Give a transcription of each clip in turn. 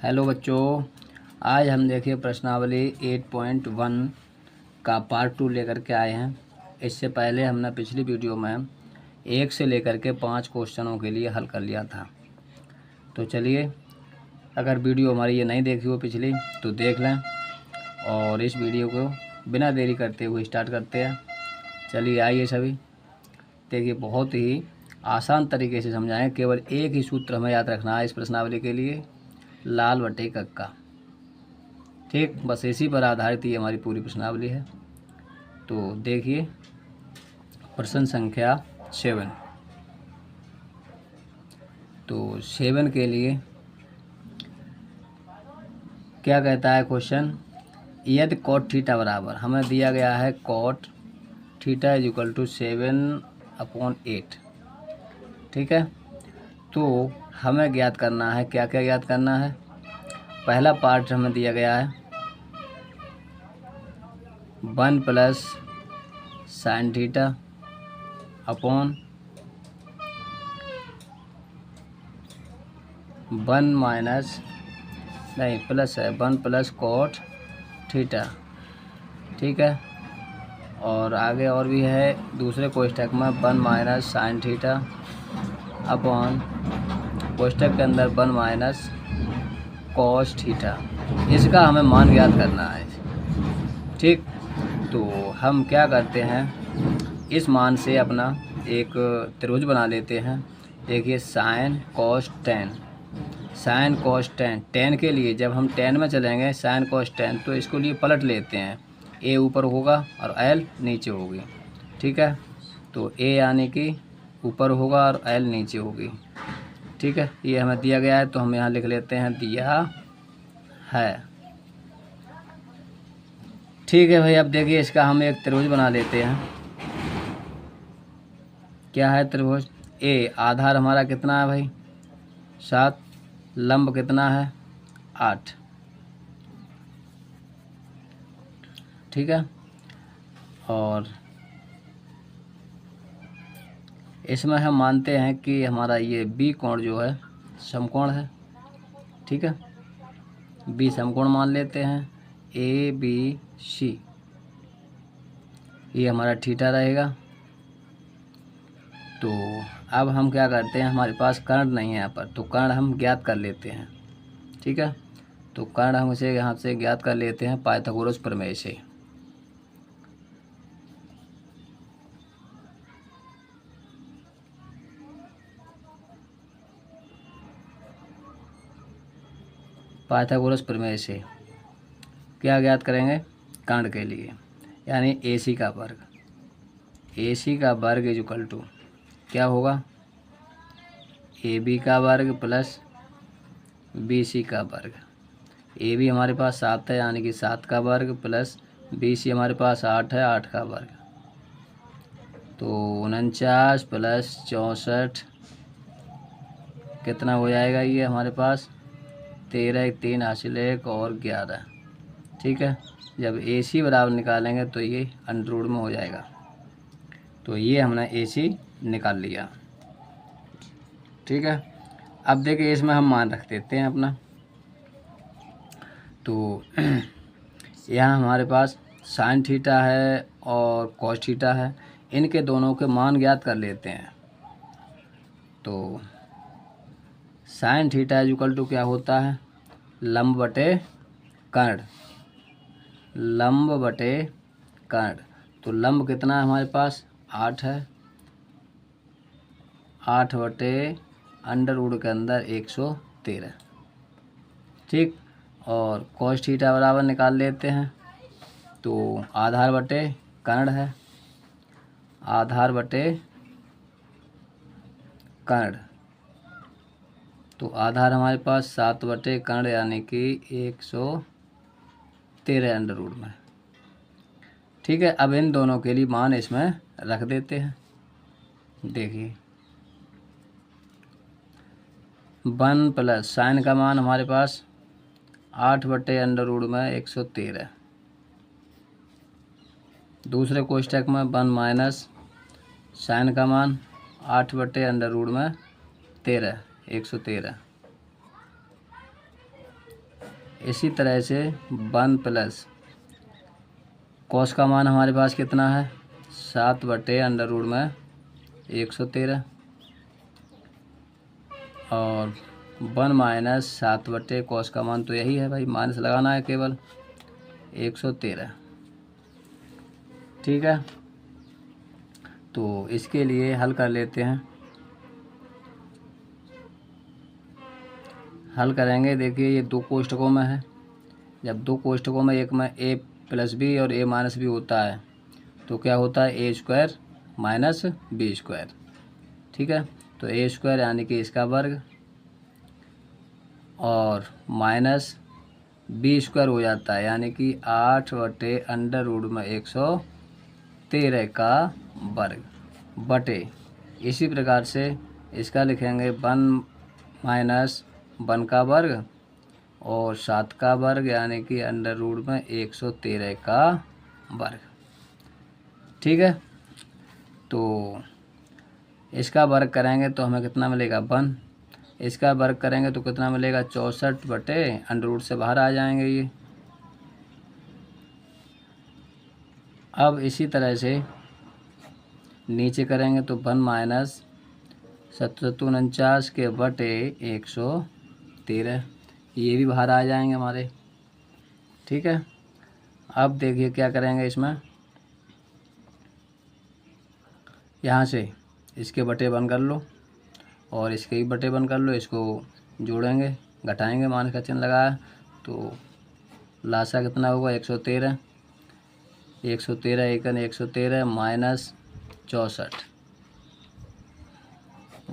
Hello बच्चों, आज हम देखिए प्रश्नावली 8.1 का पार्ट 2 लेकर के आए हैं। इससे पहले हमने पिछली वीडियो में 1 से लेकर के 5 क्वेश्चनों के लिए हल कर लिया था। तो चलिए, अगर वीडियो हमारी ये नहीं देखी हो पिछली तो देख लें और इस वीडियो को बिना देरी करते हुए स्टार्ट करते हैं। चलिए आइए सभी, देखिए बहुत ही आसान तरीके से समझाएं। केवल एक ही सूत्र हमें याद रखना है इस प्रश्नावली के लिए, लाल बटे कक्का। ठीक, बस इसी पर आधारित ये हमारी पूरी प्रश्नावली है। तो देखिए प्रश्न संख्या 7। तो 7 के लिए क्या कहता है क्वेश्चन, यदि कॉट थीटा बराबर, हमें दिया गया है cot theta is equal to 7/8। ठीक है, तो हमें ज्ञात करना है, क्या क्या ज्ञात करना है। पहला पार्ट हमें दिया गया है 1 plus sine theta upon 1 minus, नहीं प्लस है, 1 प्लस कॉट थीटा। ठीक है, और आगे और भी है दूसरे कोष्ठक में 1 माइनस साइन थीटा अपॉन कोष्ठक के अंदर 1 माइनस कॉस थीटा। इसका हमें मान ज्ञात करना है। ठीक, तो हम क्या करते हैं, इस मान से अपना एक त्रिभुज बना लेते हैं। देखिए sine cos tan, sine cos tan, ten के लिए जब हम टेन में चलेंगे साइन कॉस टेन, तो इसको लिए पलट लेते हैं। ए ऊपर होगा और एल नीचे होगी। ठीक है, तो ए यानी कि ऊपर होगा और एल नीचे होगी। ठीक है, ये हमें दिया गया है तो हम यहाँ लिख लेते हैं दिया है। ठीक है भाई, अब देखिए इसका हम एक त्रिभुज बना लेते हैं। क्या है त्रिभुज, ए आधार हमारा कितना है भाई 7, लंब कितना है 8। ठीक है, और इसमें हम मानते हैं कि हमारा ये बी कोण जो है समकोण है। ठीक है, बी समकोण मान लेते हैं, ए बी सी, ये हमारा थीटा रहेगा। तो अब हम क्या करते हैं, हमारे पास कर्ण नहीं है यहाँ पर, तो कर्ण हम ज्ञात कर लेते हैं। ठीक है, तो कर्ण हम इसे यहाँ से ज्ञात कर लेते हैं पाइथागोरस प्रमेय से। पाइथागोरस प्रमेय से क्या ज्ञात करेंगे, कर्ण के लिए, यानी AC का वर्ग, AC का वर्ग इज इक्वल टू क्या होगा, AB का वर्ग प्लस BC का वर्ग। AB हमारे पास 7 है यानी कि 7 का वर्ग प्लस BC हमारे पास 8 है, 8 का वर्ग। तो 49 प्लस 64 कितना हो जाएगा, ये हमारे पास 13, 3 हासिल 1 और 11। ठीक है, जब AC बराबर निकालेंगे तो ये अंडर रूट में हो जाएगा। तो ये हमने AC निकाल लिया। ठीक है, अब देखिए इसमें हम मान रख देते हैं अपना। तो यहाँ हमारे पास साइन थीटा है और कॉस थीटा है, इनके दोनों के मान ज्ञात कर लेते हैं। तो sine theta is equal to क्या होता है, लंब बटे कर्ण, लंब बटे कर्ण। तो लंब कितना है हमारे पास 8 है, 8 बटे अंडर रूट के अंदर 113। ठीक, और कॉस थीटा बराबर निकाल लेते हैं। तो आधार बटे कर्ण है, आधार बटे कर्ण, तो आधार हमारे पास 7 बटे कर्ण यानी कि 113 अंडर रूट में। ठीक है, अब इन दोनों के लिए मान इसमें रख देते हैं। देखिए 1 प्लस साइन का मान हमारे पास 8 बटे अंडर रूट में 113, दूसरे कोष्ठक में 1 माइनस साइन का मान 8 बटे अंडर रूट में 13, 113। इसी तरह से 1 प्लस कॉस का मान हमारे पास कितना है 7/√113 और 1 माइनस 7 कॉस का मान तो यही है भाई, माइनस लगाना है केवल 113। ठीक है, तो इसके लिए हल कर लेते हैं। हल करेंगे, देखिए ये 2 कोष्ठकों में है। जब 2 कोष्ठकों में एक में a प्लस बी और a माइनस बी होता है तो क्या होता है a² माइनस b²। ठीक है, तो a² यानी कि इसका वर्ग और माइनस b² हो जाता है यानी कि 8/√113 का वर्ग बटे, इसी प्रकार से इसका लिखेंगे 1 माइनस 1 का वर्ग और 7 का वर्ग यानी कि √113 का वर्ग। ठीक है, तो इसका वर्ग करेंगे तो हमें कितना मिलेगा 1, इसका वर्ग करेंगे तो कितना मिलेगा 64/√, से बाहर आ जाएंगे ये। अब इसी तरह से नीचे करेंगे तो 1 माइनस 749 के बटे 113, ये भी बाहर आ जाएंगे हमारे। ठीक है, अब देखिए क्या करेंगे, इसमें यहाँ से इसके बटे बन कर लो और इसके भी बटे बन कर लो, इसको जोड़ेंगे घटाएंगे, माइनस का चिन्ह लगाया तो लासा कितना होगा 113, 113 एकन 113 माइनस 64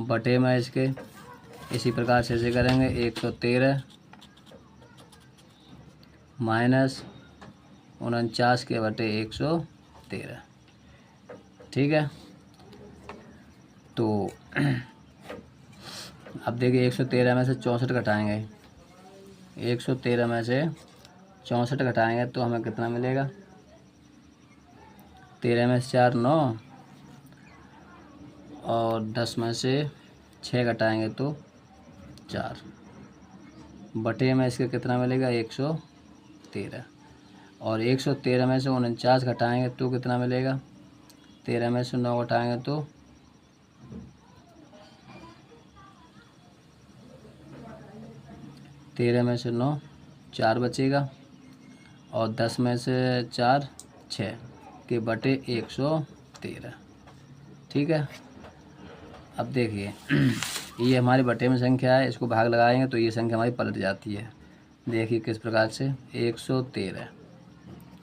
बटे में इसके, इसी प्रकार से ऐसे करेंगे 113 माइनस 49 के बटे 113। ठीक है, तो अब देखिए 113 में से 64 घटाएंगे, 113 में से 64 घटाएंगे तो हमें कितना मिलेगा 13 में से 4 9 और 10 में से 6 घटाएंगे तो 4 बटे में इसके कितना मिलेगा 113 और 113 में से 49 घटाएंगे तो कितना मिलेगा 13 में से 9 घटाएंगे तो 13 में से 9 4 बचेगा और 10 में से 4 6 के बटे 113। ठीक है, अब देखिए ये हमारे बटे में संख्या है, इसको भाग लगाएंगे तो ये संख्या हमारी पलट जाती है। देखिए किस प्रकार से 113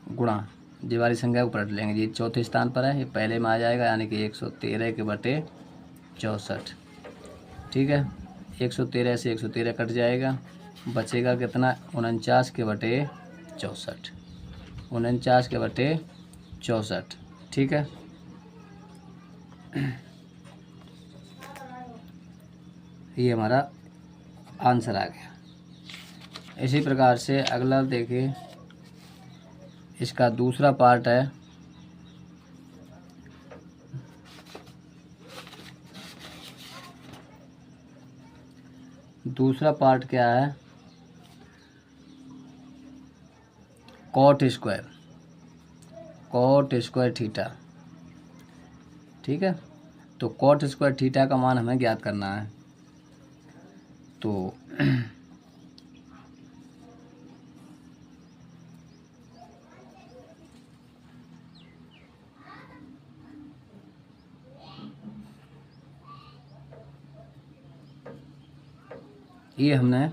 गुणा ये वाली संख्या को पलट लेंगे, ये चौथे स्थान पर है, ये पहले में आ जाएगा यानी कि 113 के बटे 64। ठीक है, 113 से 113 कट जाएगा, बचेगा कितना 49 के बटे 64, 49 के बटे 64। ठीक है, ये हमारा आंसर आ गया। इसी प्रकार से अगला देखिए, इसका दूसरा पार्ट है दूसरा पार्ट क्या है कॉट स्क्वायर थीटा। ठीक है, तो कॉट स्क्वायर थीटा का मान हमें ज्ञात करना है। तो ये हमने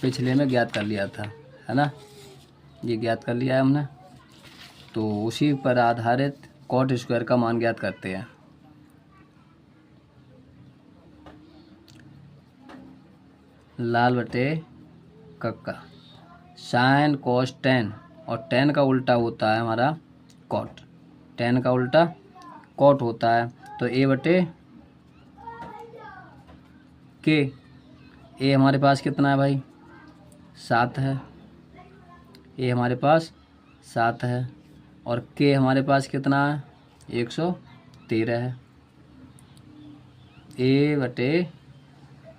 पिछले में ज्ञात कर लिया था, है ना, ये ज्ञात कर लिया है हमने। तो उसी पर आधारित कॉट स्क्वायर का मान ज्ञात करते हैं। लाल बटे कक्का, साइन कॉस टेन, और टेन का उल्टा होता है हमारा कॉट, टेन का उल्टा कॉट होता है। तो ए बटे के, ए हमारे पास कितना है भाई 7 है, ए हमारे पास 7 है और के हमारे पास कितना है 113 है। ए बटे,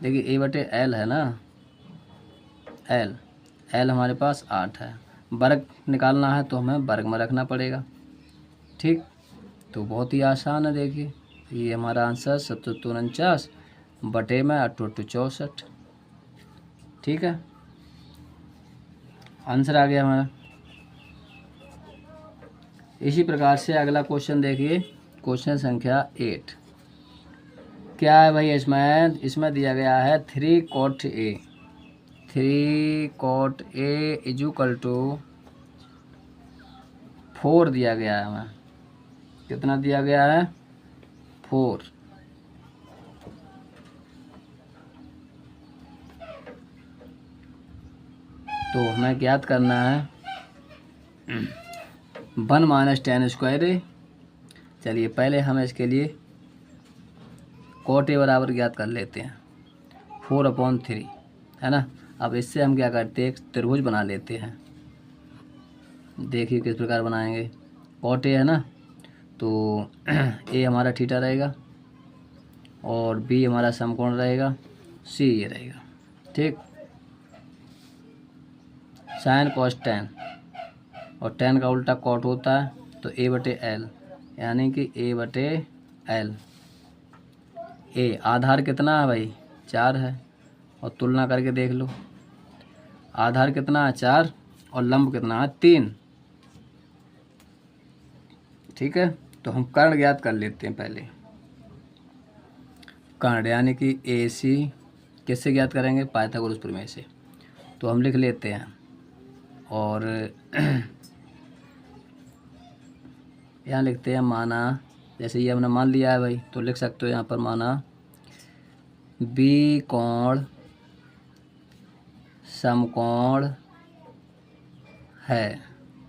देखिए ए बटे एल है ना, एल एल हमारे पास 8 है। वर्ग निकालना है तो हमें वर्ग में रखना पड़ेगा। ठीक, तो बहुत ही आसान है। देखिए ये हमारा आंसर 749 बटे में 8 64। ठीक है, आंसर आ गया हमारा। इसी प्रकार से अगला क्वेश्चन देखिए, क्वेश्चन संख्या 8। क्या है भाई, इसमें दिया गया है 3 cot A। 3 cot A equal to 4 दिया गया है हमें। कितना दिया गया है? 4। तो हमें ज्ञात करना है 1 माइनस टेन स्क्वायर ए। चलिए पहले हम इसके लिए cot A बराबर ज्ञात कर लेते हैं, 4/3 है ना। अब इससे हम क्या करते हैं, एक त्रिभुज बना लेते हैं। देखिए किस प्रकार बनाएंगे। cot A है ना, तो A हमारा थीटा रहेगा और B हमारा समकोण रहेगा, C ये रहेगा। ठीक, साइन कॉस टेन, और टेन का उल्टा कॉट होता है, तो A/L यानी कि A/L। ए आधार कितना है भाई? 4 है, और तुलना करके देख लो, आधार कितना है? 4, और लंब कितना है? 3। ठीक है, तो हम कर्ण ज्ञात कर लेते हैं पहले। कर्ण यानी कि AC किससे ज्ञात करेंगे? पाइथागोरस प्रमेय से। तो हम लिख लेते हैं, और यहाँ लिखते हैं माना, जैसे ये हमने मान लिया है भाई, तो लिख सकते हो यहाँ पर माना B कोण समकोण है।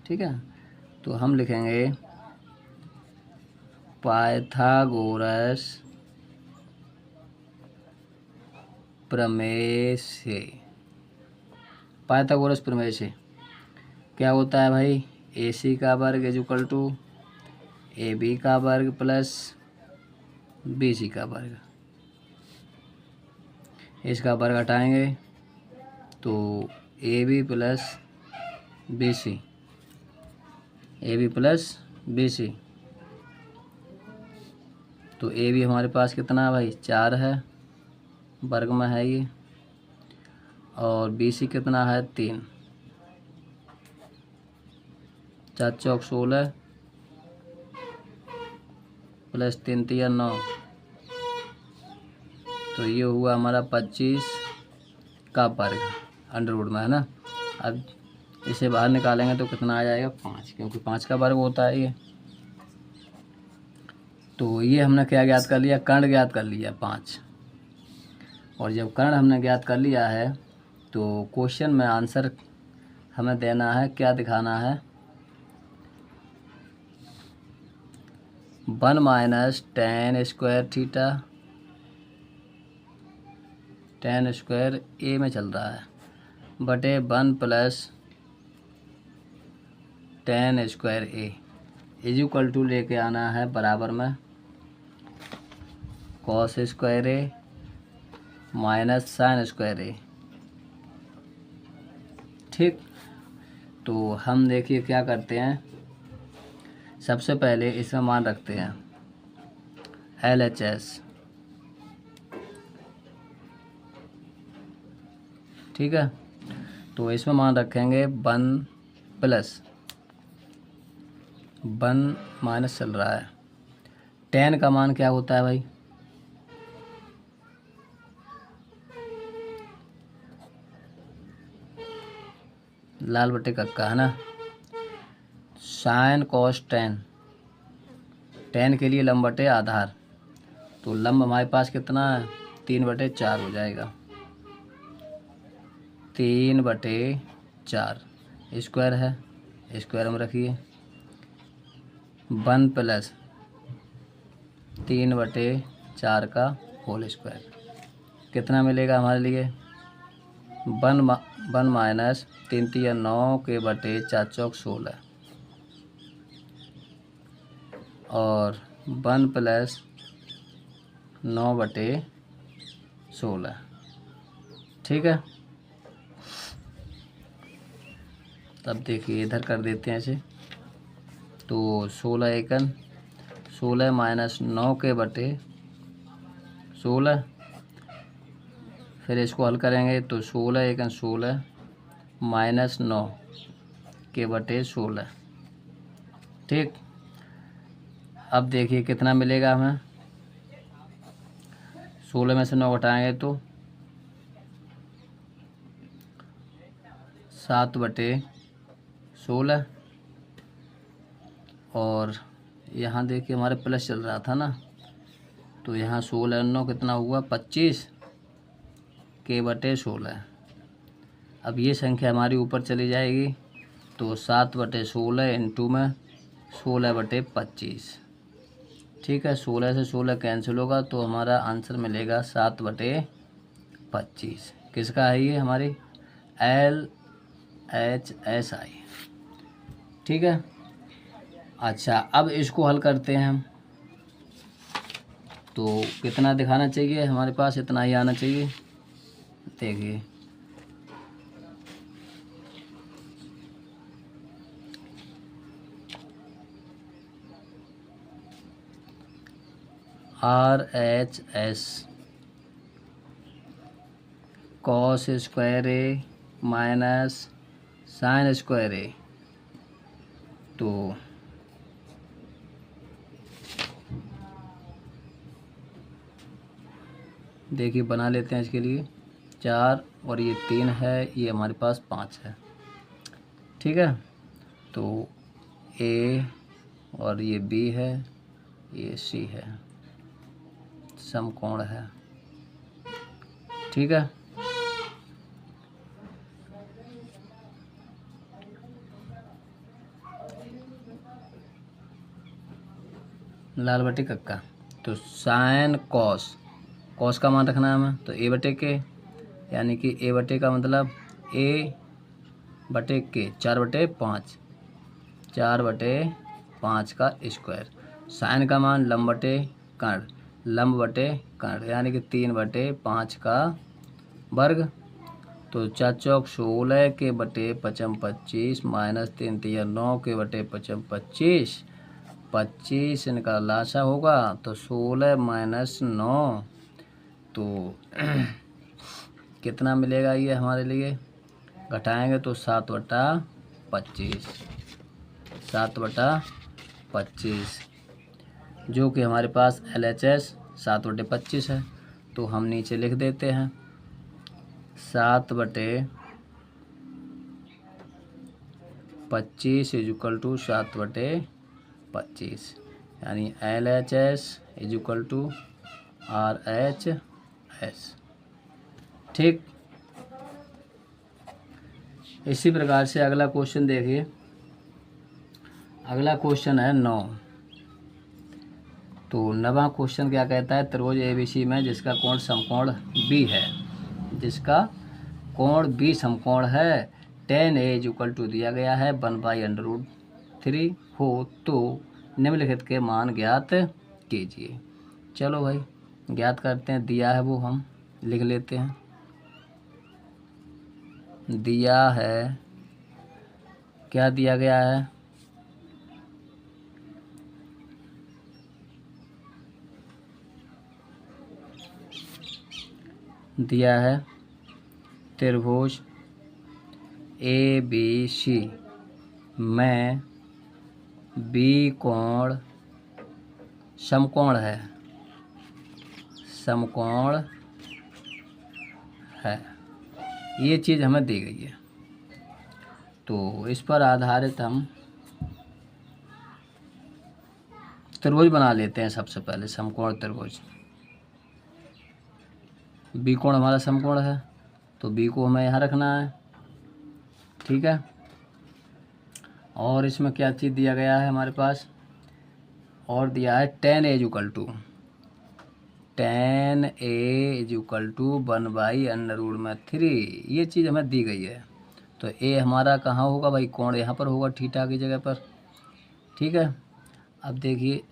ठीक है, तो हम लिखेंगे पाइथागोरस प्रमेय से। पाइथागोरस प्रमेय से क्या होता है भाई? AC का वर्ग इजुकल टू AB का वर्ग प्लस BC का वर्ग। इसका वर्ग हटाएंगे तो AB plus BC, AB plus BC। तो AB हमारे पास कितना है भाई? 4 है, वर्ग में है ये, और BC कितना है? 3। 4 चौक 16 प्लस 3 तिया 9, तो ये हुआ हमारा 25 का वर्ग अंडरवुड में, है ना। अब इसे बाहर निकालेंगे तो कितना आ जाएगा? 5, क्योंकि 5 का वर्ग होता है ये। तो ये हमने क्या ज्ञात कर लिया? कर्ण ज्ञात कर लिया 5। और जब कर्ण हमने ज्ञात कर लिया है तो क्वेश्चन में आंसर हमें देना है, क्या दिखाना है? 1 minus tan square theta, tan square A में चल रहा है, बटे 1 plus tan square A equal to लेके आना है बराबर में cos square A minus sine square A। ठीक, तो हम देखिए क्या करते हैं, सबसे पहले इसमें मान रखते हैं LHS। ठीक है, तो इसमें मान रखेंगे 1 प्लस 1 माइनस चल रहा है, टेन का मान क्या होता है भाई? लाल बटे कक्का, है ना। साइन कॉस टेन, टेन के लिए लंब बटे आधार, तो लंब हमारे पास कितना है? 3/4 हो जाएगा, 3/4 स्क्वायर है, स्क्वायर में रखिए। 1 प्लस 3/4 का होल स्क्वायर कितना मिलेगा हमारे लिए? 1 माइनस 3 तिया 9 के बटे 4 चौक 16, और 1 प्लस 9/16। ठीक है, अब देखिए इधर कर देते हैं ऐसे, तो 16 एकन 16 माइनस 9 के बटे 16, फिर इसको हल करेंगे तो 16 एकन 16 माइनस 9 के बटे 16। ठीक, अब देखिए कितना मिलेगा हमें, 16 में से 9 घटाएंगे तो 7/16, और यहाँ देखिए हमारे प्लस चल रहा था ना, तो यहाँ 16 9 कितना हुआ 25 के बटे 16। अब ये संख्या हमारी ऊपर चली जाएगी, तो 7/16 इंटू में 16/25। ठीक है, 16 से 16 कैंसिल होगा तो हमारा आंसर मिलेगा 7/25। किसका है ये, हमारी LHSI। ठीक है, अच्छा अब इसको हल करते हैं हम, तो कितना दिखाना चाहिए हमारे पास, इतना ही आना चाहिए। देखिए RHS cos square A minus sine square A, तो देखिए बना लेते हैं इसके लिए 4 और ये 3 है, ये हमारे पास 5 है। ठीक है, तो A और ये B है, ये C है, समकोण है। ठीक है, लाल बटे कक्का, तो साइन कॉस, कॉस का मान रखना है हमें, तो A बटे के, यानी कि A बटे का मतलब A बटे के 4/5, 4/5 का स्क्वायर। साइन का मान लंब बटे कर्ण, लंब बटे कर्ण, यानी कि 3/5 का वर्ग, तो 4 चौक 16 के बटे 55 25 माइनस 3 3 9 के बटे 55 25, 25 इनका लासा होगा, तो 16 माइनस 9, तो कितना मिलेगा ये हमारे लिए, घटाएंगे तो 7/25, 7/25, जो कि हमारे पास LHS 7/25 है। तो हम नीचे लिख देते हैं 7/25 इजुकल टू 7/25, यानी LHS इजुकल टू RHS। ठीक, इसी प्रकार से अगला क्वेश्चन देखिए, अगला क्वेश्चन है 9। तो 9वां क्वेश्चन क्या कहता है, त्रिभुज ABC में जिसका कोण समकोण B है, जिसका कोण B समकोण है, tan A इक्वल टू दिया गया है 1/√3 हो तो निम्नलिखित के मान ज्ञात कीजिए। चलो भाई ज्ञात करते हैं, दिया है वो हम लिख लेते हैं। दिया है, क्या दिया गया है, दिया है त्रिभुज ABC में B कोण समकोण है, समकोण है, ये चीज़ हमें दी गई है। तो इस पर आधारित हम त्रिभुज बना लेते हैं। सबसे पहले समकोण त्रिभुज, बी कोण हमारा समकोण है, तो बी को हमें यहाँ रखना है। ठीक है, और इसमें क्या चीज़ दिया गया है हमारे पास, और दिया है tan A इक्वल टू 1/√3, ये चीज़ हमें दी गई है। तो A हमारा कहाँ होगा भाई, कोण यहाँ पर होगा, थीटा की जगह पर। ठीक है, अब देखिए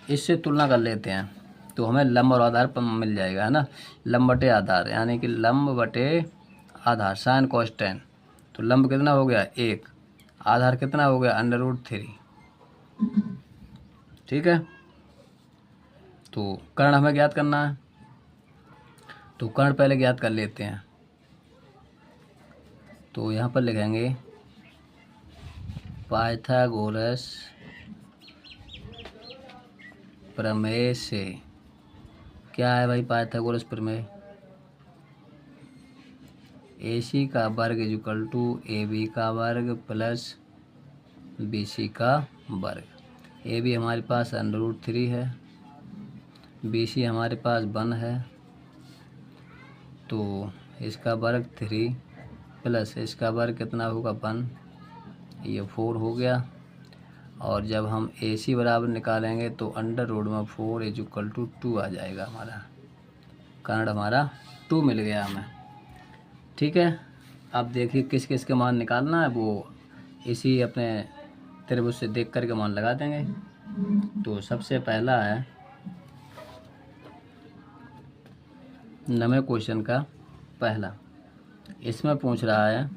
इससे तुलना कर लेते हैं। तो हमें लंब और आधार पर मिल जाएगा, है ना। लंब बटे आधार, यानी कि लंब बटे आधार साइन कॉस टेन। तो लंब कितना हो गया 1, आधार कितना हो गया √3। ठीक है, तो कर्ण हमें ज्ञात करना है, तो कर्ण पहले ज्ञात कर लेते हैं। तो यहाँ पर लिखेंगे पाइथागोरस प्रमेय से, क्या है भाई पाइथागोरस प्रमेय, AC का वर्ग इक्वल टू AB का वर्ग प्लस BC का वर्ग। AB हमारे पास √3 है, BC हमारे पास 1 है, तो इसका वर्ग 3 प्लस इसका वर्ग कितना होगा 1, ये 4 हो गया। और जब हम AC बराबर निकालेंगे तो √4 = 2 आ जाएगा हमारा, कर्ण हमारा 2 मिल गया हमें। ठीक है, अब देखिए किस किस के मान निकालना है, वो इसी अपने त्रिभुज से देख कर के मान लगा देंगे। तो सबसे पहला है 9वें क्वेश्चन का पहला, इसमें पूछ रहा है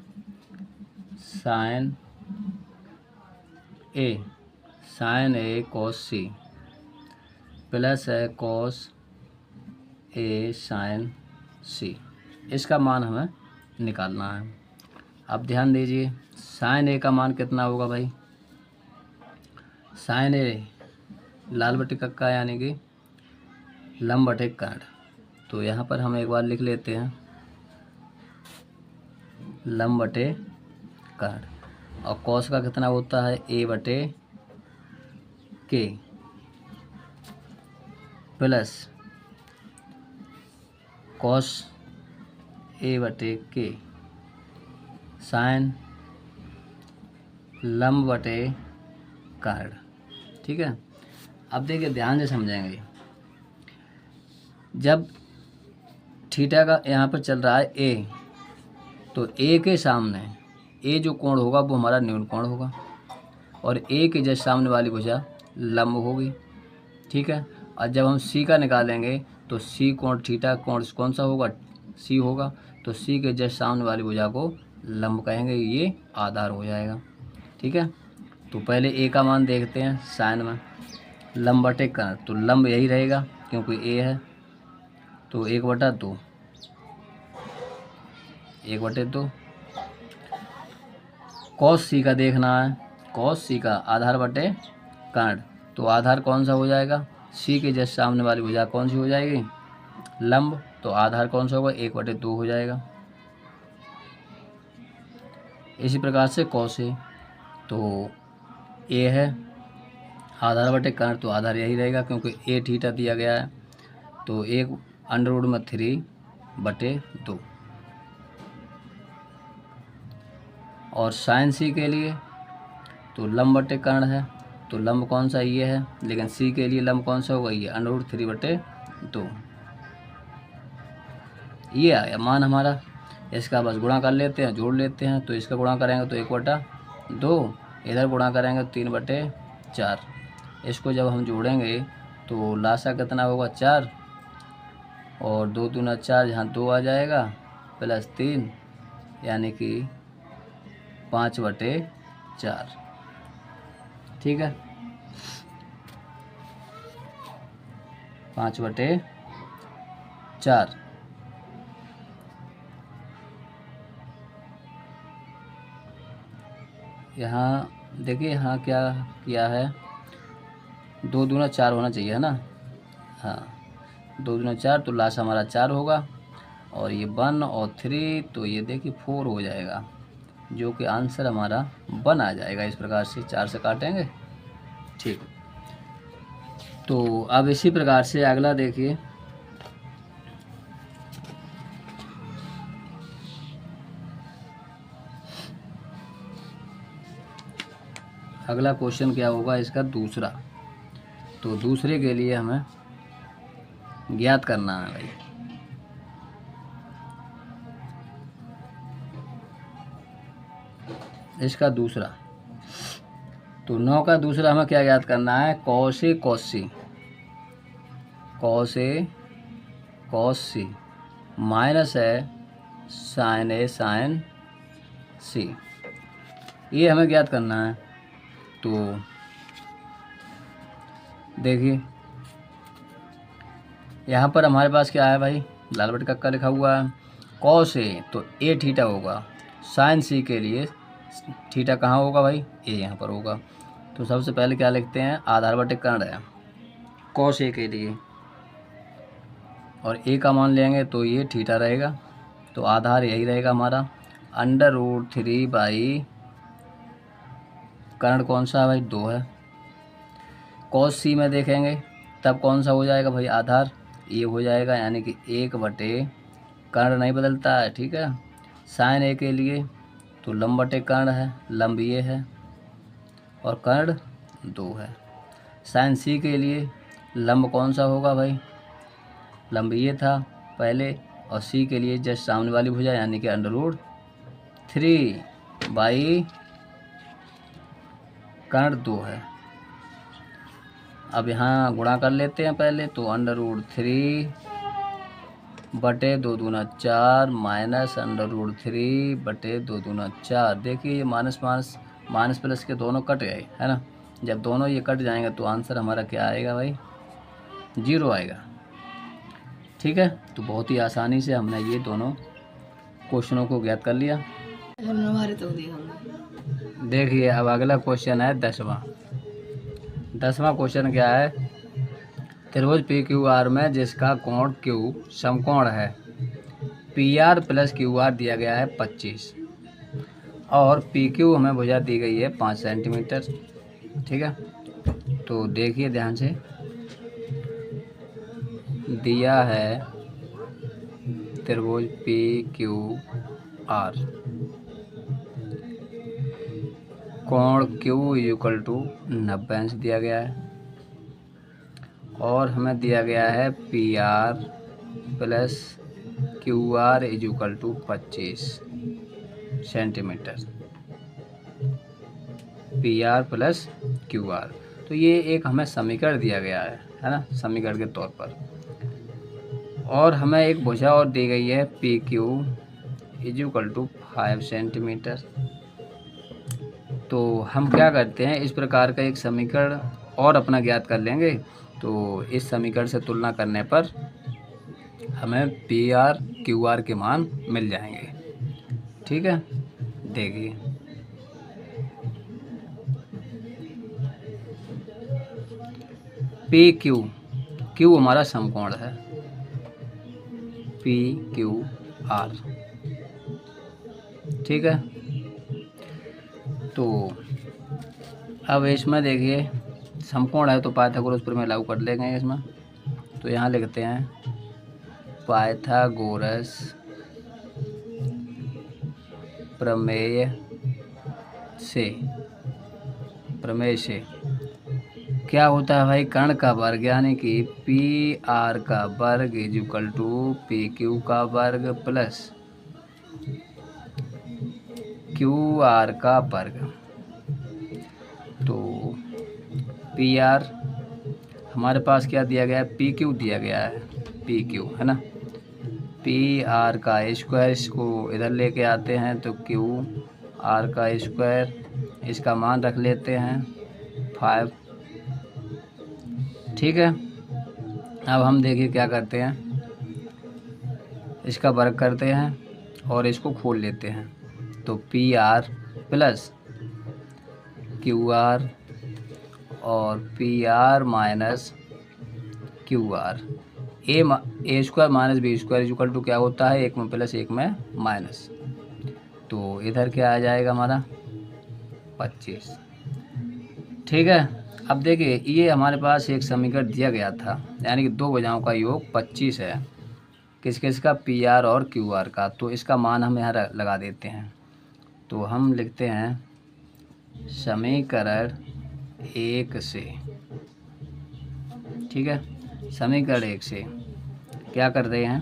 साइन ए कॉस सी प्लस है कॉस ए साइन सी, इसका मान हमें निकालना है। अब ध्यान दीजिए, साइन ए का मान कितना होगा भाई, साइन ए लाल बटे कक्का यानी कि लंब बटे कर्ण। तो यहाँ पर हम एक बार लिख लेते हैं लंब बटे कर्ण, और कॉस का कितना होता है A बटे K प्लस कॉस A बटे K साइन लंब बटे कर्ण। ठीक है, अब देखिए ध्यान से समझेंगे, जब थीटा का यहाँ पर चल रहा है A, तो A के सामने A जो कोण होगा वो हमारा न्यून कोण होगा, और A के जस्ट सामने वाली भुजा लंब होगी। ठीक है, और जब हम C का निकालेंगे तो C कोण थीटा कोण कौन सा होगा C होगा, तो C के जस्ट सामने वाली भुजा को लंब कहेंगे, ये आधार हो जाएगा। ठीक है, तो पहले A का मान देखते हैं साइन में, लंब बटे कर्ण, तो लंब यही रहेगा क्योंकि A है, तो 1/2 1/2। कॉस सी का देखना है, कॉस सी का आधार बटे कर्ण, तो आधार कौन सा हो जाएगा, सी के जस्ट सामने वाली भुजा कौन सी हो जाएगी लंब, तो आधार कौन सा होगा 1/2 हो जाएगा। इसी प्रकार से कॉस ए, तो ए है आधार बटे कर्ण, तो आधार यही रहेगा क्योंकि ए थीटा दिया गया है, तो 1√3/2। और साइन सी के लिए तो लंब बटे कर्ण है, तो लंब कौन सा ये है, लेकिन सी के लिए लंब कौन सा होगा ये √3/2। ये आया मान हमारा, इसका बस गुणा कर लेते हैं, जोड़ लेते हैं, तो इसका गुणा करेंगे तो 1/2, इधर गुणा करेंगे 3/4। इसको जब हम जोड़ेंगे तो लासा कितना होगा 4, और 2 दूना 4, यहाँ 2 आ जाएगा प्लस 3 यानी कि 5/4। ठीक है, 5/4। यहाँ देखिए, यहाँ क्या किया है, 2 दूना 4 होना चाहिए, है ना। हाँ, 2 दूना 4, तो लास्ट हमारा 4 होगा, और ये 1 और 3, तो ये देखिए 4 हो जाएगा, जो कि आंसर हमारा 1 आ जाएगा। इस प्रकार से 4 से काटेंगे। ठीक, तो अब इसी प्रकार से अगला देखिए, अगला क्वेश्चन क्या होगा इसका दूसरा। तो दूसरे के लिए हमें ज्ञात करना है भाई, इसका दूसरा। तो 9 का दूसरा हमें क्या ज्ञात करना है, cos A cos C. Cos C minus है साइन ए साइन सी। ये हमें ज्ञात करना है। तो देखिए यहाँ पर हमारे पास क्या है भाई, लाल बटे कक्का लिखा हुआ है। कॉस ए तो ए थीटा होगा, साइन सी के लिए थीटा कहाँ होगा भाई, ए यहाँ पर होगा। तो सबसे पहले क्या लिखते हैं, आधार बटे कर्ण है कॉस ए के लिए, और ए का मान लेंगे तो ये थीटा रहेगा। तो आधार यही रहेगा हमारा √3 बाई कर्ण कौन सा है भाई, 2 है। कॉस सी में देखेंगे तब कौन सा हो जाएगा भाई, आधार ये हो जाएगा, यानी कि 1 बटे कर्ण नहीं बदलता है, ठीक है। साइन ए के लिए तो लंब बटे कर्ण है, लंब ये है और कर्ण 2 है। साइन सी के लिए लंब कौन सा होगा भाई, लंब ये था पहले, और सी के लिए जस्ट सामने वाली भुजा यानी कि √3 बाई कर्ण 2 है। अब यहाँ गुणा कर लेते हैं पहले, तो √3 बटे 2 दूना 4 माइनस √3 बटे 2 दूना 4। देखिए ये माइनस माइनस माइनस प्लस के दोनों कट गए, है ना। जब दोनों ये कट जाएंगे तो आंसर हमारा क्या आएगा भाई, 0 आएगा, ठीक है। तो बहुत ही आसानी से हमने ये दोनों क्वेश्चनों को ज्ञात कर लिया। देखिए अब अगला क्वेश्चन है 10वां क्वेश्चन क्या है, त्रिभुज PQR में जिसका कोण Q समकोण है, PR + QR दिया गया है 25 और PQ हमें भुजा दी गई है 5 सेंटीमीटर, ठीक है। तो देखिए ध्यान से, दिया है त्रिभुज PQR, कोण Q = 90 अंश दिया गया है और हमें दिया गया है PR + QR = 25 centimetre, PR + QR। तो ये एक हमें समीकरण दिया गया है ना, समीकरण के तौर पर। और हमें एक भुजा और दी गई है PQ = 5 सेंटीमीटर। तो हम क्या करते हैं, इस प्रकार का एक समीकरण और अपना ज्ञात कर लेंगे। तो इस समीकरण से तुलना करने पर हमें PR QR के मान मिल जाएंगे, ठीक है। देखिए Q हमारा समकोण है, PQR, ठीक है। तो अब इसमें देखिए समकोण है तो पाइथागोरस प्रमेय लागू कर लेंगे इसमें। तो यहाँ लिखते हैं पाइथागोरस प्रमेय से क्या होता है भाई, कर्ण का वर्ग यानी कि PR का वर्ग = PQ का वर्ग प्लस QR का वर्ग। तो PR हमारे पास क्या दिया गया है, PQ दिया गया है, PQ है ना। PR का स्क्वायर, इसको इधर लेके आते हैं तो QR का स्क्वायर, इसका मान रख लेते हैं 5, ठीक है। अब हम देखिए क्या करते हैं, इसका वर्ग करते हैं और इसको खोल लेते हैं। तो PR + QR और PR - QR, A² - B² = क्या होता है, 1 में प्लस 1 में माइनस। तो इधर क्या आ जाएगा हमारा 25, ठीक है। अब देखिए ये हमारे पास एक समीकरण दिया गया था, यानी कि दो भुजाओं का योग 25 है, किस किस का, PR और QR का। तो इसका मान हम यहाँ लगा देते हैं। तो हम लिखते हैं समीकरण 1 से, ठीक है। समीकरण 1 से क्या कर रहे हैं,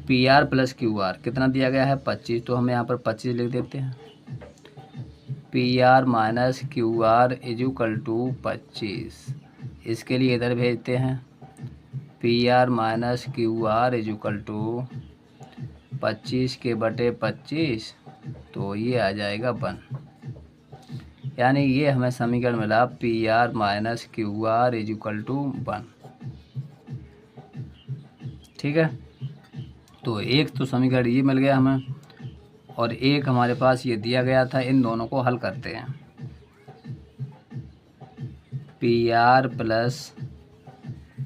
PR + QR कितना दिया गया है 25, तो हम यहाँ पर 25 लिख देते हैं। PR - QR = 25, इसके लिए इधर भेजते हैं P R minus Q R is equal to 25 के बटे 25, तो ये आ जाएगा 1। यानी ये हमें समीकरण मिला P R minus Q R is equal to 1। ठीक है, तो एक तो समीकरण ये मिल गया हमें, और एक हमारे पास ये दिया गया था। इन दोनों को हल करते हैं। P R plus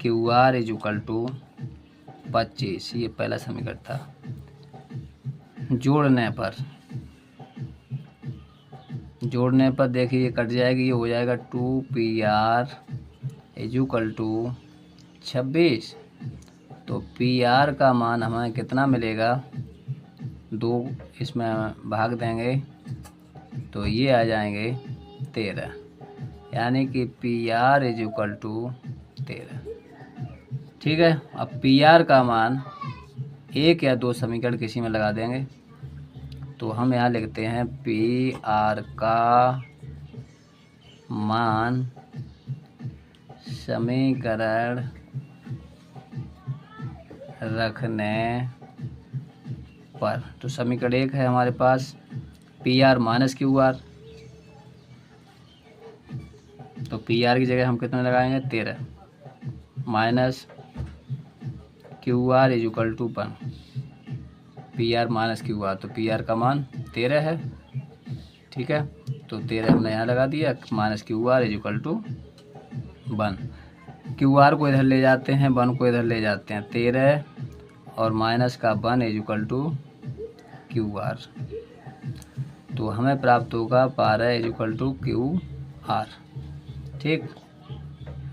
Q R is equal to 25, ये पहला समीकरण था। जोड़ने पर देखिए ये कट जाएगी, ये हो जाएगा 2pr इज इक्वल टू 26। तो pr का मान हमें कितना मिलेगा, 2 इसमें भाग देंगे तो ये आ जाएंगे 13, यानी कि pr इज इक्वल टू 13। ठीक है, अब pr का मान 1 या 2 समीकरण किसी में लगा देंगे। तो हम यहाँ लिखते हैं pr का मान समीकरण रखने पर, तो समीकरण 1 है हमारे पास pr माइनस क्यू आर, तो pr की जगह हम कितने लगाएंगे 13 minus Q R is equal to 1। pr minus Q R, तो pr का मान 13 है। ठीक है, तो 13 हमने यहाँ लगा दिया, minus Q R is equal to 1। Q R को इधर ले जाते हैं, 1 को इधर ले जाते हैं, 13 और माइनस का 1 is equal to Q R. तो हमें प्राप्त होगा 12 is equal to Q R. ठीक,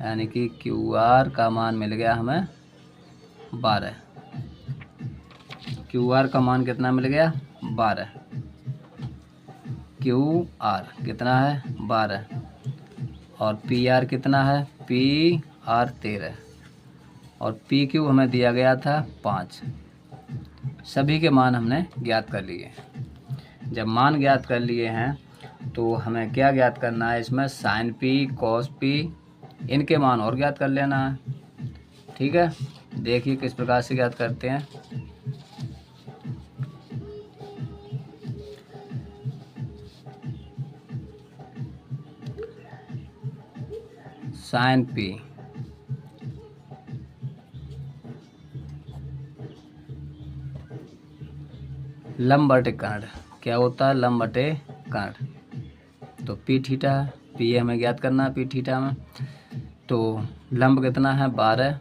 यानी कि क्यू आर का मान मिल गया हमें 12। क्यू आर का मान कितना मिल गया 12। क्यू आर कितना है 12, और पी आर कितना है पी आर 13, और पी क्यू हमें दिया गया था 5। सभी के मान हमने ज्ञात कर लिए। जब मान ज्ञात कर लिए हैं तो हमें क्या ज्ञात करना है, इसमें साइन पी कॉस पी इनके मान और ज्ञात कर लेना है। ठीक है, देखिए किस प्रकार से ज्ञात करते हैं। साइन पी लंब बटे कर्ण, क्या होता है लंब बटे कर्ण, तो पी थीटा है, पी हमें ज्ञात करना है पी थीटा में। तो लंब कितना है 12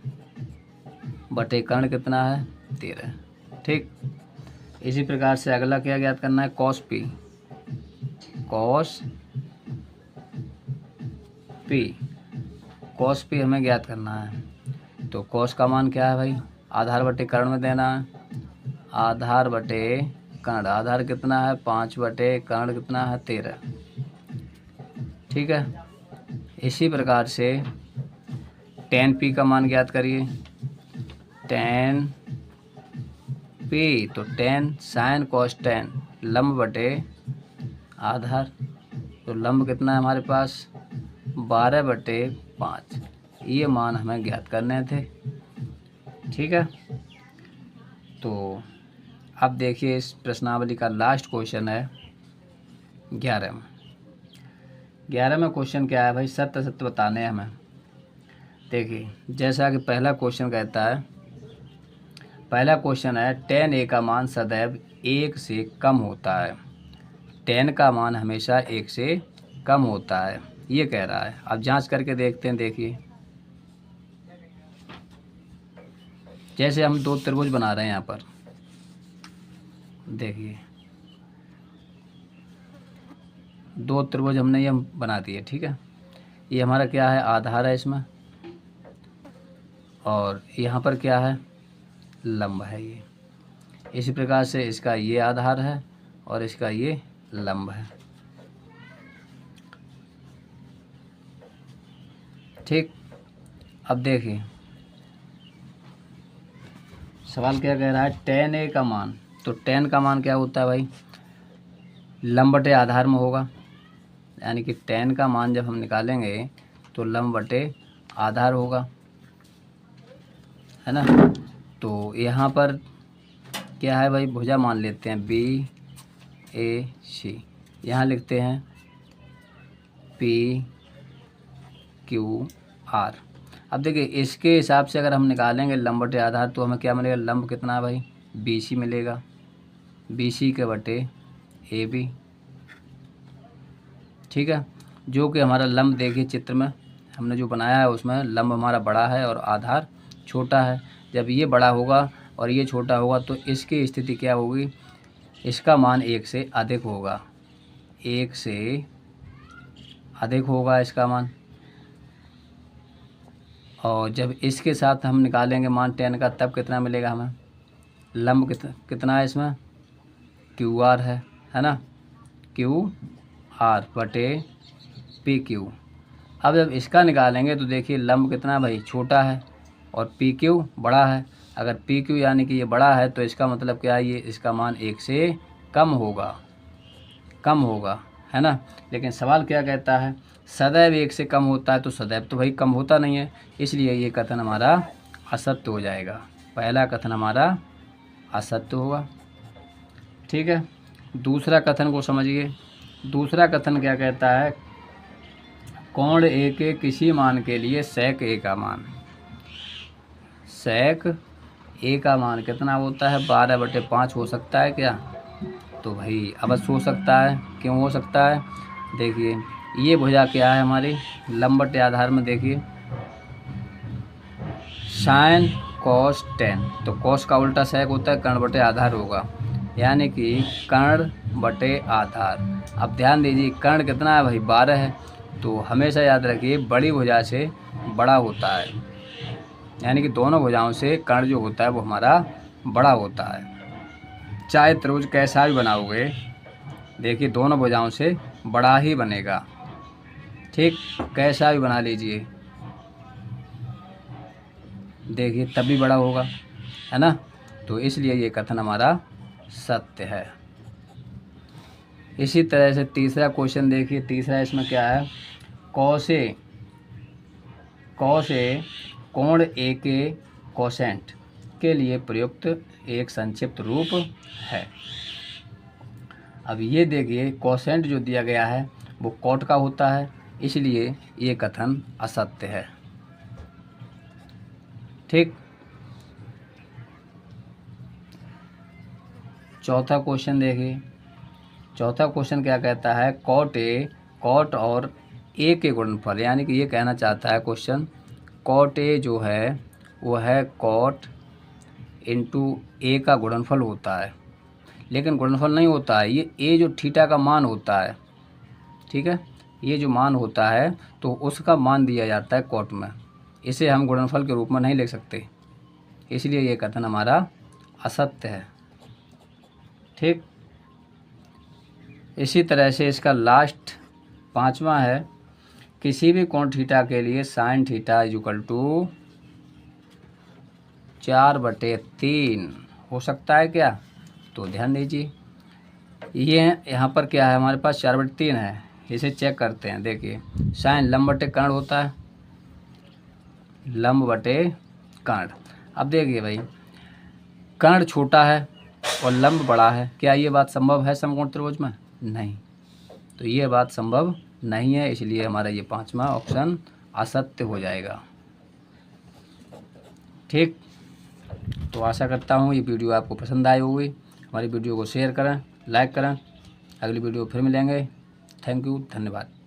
बटे कर्ण कितना है 13। ठीक, इसी प्रकार से अगला क्या ज्ञात करना है कॉस पी। कॉस पी हमें ज्ञात करना है। तो कॉस का मान क्या है भाई, आधार बटे कर्ण में देना है, आधार बटे कर्ण, आधार कितना है 5 बटे कर्ण कितना है 13। ठीक है, इसी प्रकार से tan पी का मान ज्ञात करिए। tan पी, तो tan साइन कॉस tan लंब बटे आधार, तो लंब कितना है हमारे पास 12 बटे 5। ये मान हमें ज्ञात करने थे। ठीक है, तो अब देखिए इस प्रश्नावली का लास्ट क्वेश्चन है 11 में क्वेश्चन क्या है भाई, सत्य सत्य बताने हैं हमें। देखिए जैसा कि पहला क्वेश्चन कहता है, पहला क्वेश्चन है tan a का मान सदैव 1 से कम होता है। tan का मान हमेशा 1 से कम होता है, ये कह रहा है। अब जांच करके देखते हैं। देखिए जैसे हम 2 त्रिभुज बना रहे हैं यहाँ पर, देखिए 2 त्रिभुज हमने ये बना दिए। ठीक है, ये हमारा क्या है आधार है इसमें, और यहाँ पर क्या है लंब है ये। इसी प्रकार से इसका ये आधार है और इसका ये लंब है। ठीक, अब देखिए सवाल क्या कह रहा है, tan a का मान, तो tan का मान क्या होता है भाई लंब बटे आधार में होगा, यानी कि tan का मान जब हम निकालेंगे तो लंब बटे आधार होगा। है ना। तो यहाँ पर क्या है भाई, भुजा मान लेते हैं BAC, यहाँ लिखते हैं PQR। अब देखिए इसके हिसाब से अगर हम निकालेंगे लंब बटे आधार तो हमें क्या मिलेगा, लंब कितना है भाई BC मिलेगा, BC के बटे AB, ठीक है। जो कि हमारा लंब देखिए चित्र में हमने जो बनाया है उसमें लंब हमारा बड़ा है और आधार छोटा है। जब ये बड़ा होगा और ये छोटा होगा तो इसकी स्थिति क्या होगी, इसका मान 1 से अधिक होगा, 1 से अधिक होगा इसका मान। और जब इसके साथ हम निकालेंगे मान tan का तब कितना मिलेगा हमें, लंब कितना है इसमें QR है ना, QR बटे PQ। अब जब इसका निकालेंगे तो देखिए लंब कितना भाई छोटा है और PQ बड़ा है। अगर PQ यानी कि ये बड़ा है तो इसका मतलब क्या है, ये इसका मान 1 से कम होगा, है ना। लेकिन सवाल क्या कहता है, सदैव 1 से कम होता है, तो सदैव तो भाई कम होता नहीं है, इसलिए ये कथन हमारा असत्य हो जाएगा। पहला कथन हमारा असत्य होगा, ठीक है। दूसरा कथन को समझिए। दूसरा कथन क्या कहता है, कोण A के किसी मान के लिए sec A का मान, sec A का मान कितना होता है, 12/5 हो सकता है क्या, तो भाई अवश्य हो सकता है। क्यों हो सकता है, देखिए ये भुजा क्या है हमारी लंब बटे आधार में, देखिए sin cos tan, तो cos का उल्टा sec होता है, कर्ण बटे आधार होगा, यानी कि कर्ण बटे आधार। अब ध्यान दीजिए कर्ण कितना है भाई 12 है, तो हमेशा याद रखिए बड़ी भुजा से बड़ा होता है, यानी कि दोनों भुजाओं से कर्ण जो होता है वो हमारा बड़ा होता है। चाहे त्रिभुज कैसा भी बनाओगे देखिए दोनों भुजाओं से बड़ा ही बनेगा, ठीक, कैसा भी बना लीजिए देखिए तब भी बड़ा होगा, है ना। तो इसलिए ये कथन हमारा सत्य है। इसी तरह से तीसरा क्वेश्चन देखिए, तीसरा इसमें क्या है, कॉस ए कोण A के कोसेंट के लिए प्रयुक्त एक संक्षिप्त रूप है। अब ये देखिए कोसेंट जो दिया गया है वो कॉट का होता है, इसलिए ये कथन असत्य है, ठीक। चौथा क्वेश्चन देखिए। चौथा क्वेश्चन क्या कहता है, कॉट और A के गुणनफल, यानी कि ये कहना चाहता है क्वेश्चन कॉट A जो है वो है कॉट इंटू A का गुणनफल होता है, लेकिन गुणनफल नहीं होता है, ये A जो थीटा का मान होता है, ठीक है, ये जो मान होता है तो उसका मान दिया जाता है कॉट में, इसे हम गुणनफल के रूप में नहीं लिख सकते, इसलिए ये कथन हमारा असत्य है, ठीक। इसी तरह से इसका लास्ट पांचवा है, किसी भी कोण थीटा के लिए साइन थीटा इक्वल टू 4/3 हो सकता है क्या, तो ध्यान दीजिए ये यहाँ पर क्या है हमारे पास 4/3 है, इसे चेक करते हैं। देखिए साइन लंब बटे कर्ण होता है, लंब बटे कर्ण। अब देखिए भाई कर्ण छोटा है और लंब बड़ा है, क्या ये बात संभव है समकोण त्रिभुज में, नहीं, तो ये बात संभव नहीं है, इसलिए हमारा ये पांचवा ऑप्शन असत्य हो जाएगा, ठीक। तो आशा करता हूँ ये वीडियो आपको पसंद आई होगी, हमारी वीडियो को शेयर करें, लाइक करें, अगली वीडियो फिर मिलेंगे। थैंक यू, धन्यवाद।